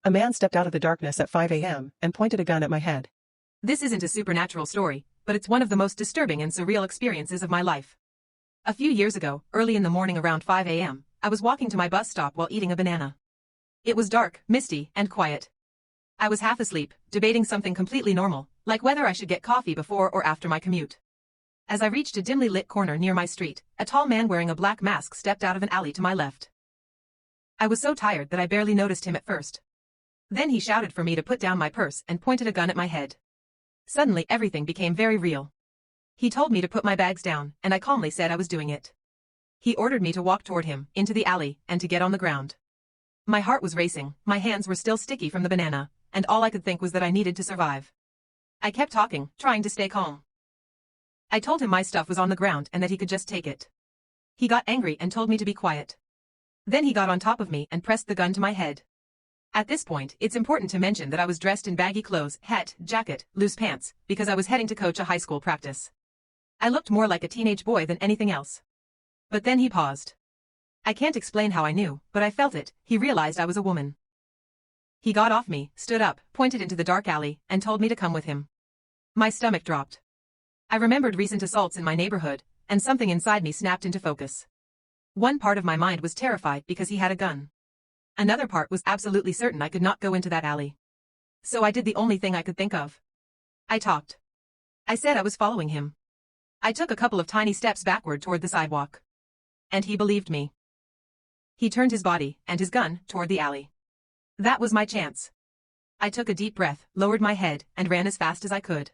A man stepped out of the darkness at 5 a.m. and pointed a gun at my head. This isn't a supernatural story, but it's one of the most disturbing and surreal experiences of my life. A few years ago, early in the morning around 5 a.m., I was walking to my bus stop while eating a banana. It was dark, misty, and quiet. I was half asleep, debating something completely normal, like whether I should get coffee before or after my commute. As I reached a dimly lit corner near my street, a tall man wearing a black mask stepped out of an alley to my left. I was so tired that I barely noticed him at first. Then he shouted for me to put down my purse and pointed a gun at my head. Suddenly everything became very real. He told me to put my bags down, and I calmly said I was doing it. He ordered me to walk toward him, into the alley, and to get on the ground. My heart was racing, my hands were still sticky from the banana, and all I could think was that I needed to survive. I kept talking, trying to stay calm. I told him my stuff was on the ground and that he could just take it. He got angry and told me to be quiet. Then he got on top of me and pressed the gun to my head. At this point, it's important to mention that I was dressed in baggy clothes, hat, jacket, loose pants, because I was heading to coach a high school practice. I looked more like a teenage boy than anything else. But then he paused. I can't explain how I knew, but I felt it. He realized I was a woman. He got off me, stood up, pointed into the dark alley, and told me to come with him. My stomach dropped. I remembered recent assaults in my neighborhood, and something inside me snapped into focus. One part of my mind was terrified because he had a gun. Another part was absolutely certain I could not go into that alley. So I did the only thing I could think of. I talked. I said I was following him. I took a couple of tiny steps backward toward the sidewalk. And he believed me. He turned his body, and his gun, toward the alley. That was my chance. I took a deep breath, lowered my head, and ran as fast as I could.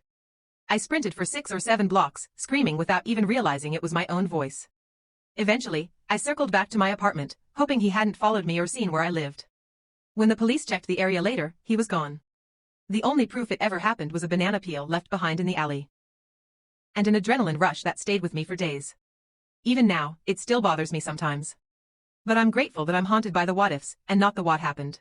I sprinted for 6 or 7 blocks, screaming without even realizing it was my own voice. Eventually, I circled back to my apartment, hoping he hadn't followed me or seen where I lived. When the police checked the area later, he was gone. The only proof it ever happened was a banana peel left behind in the alley. And an adrenaline rush that stayed with me for days. Even now, it still bothers me sometimes. But I'm grateful that I'm haunted by the what-ifs, and not the what happened.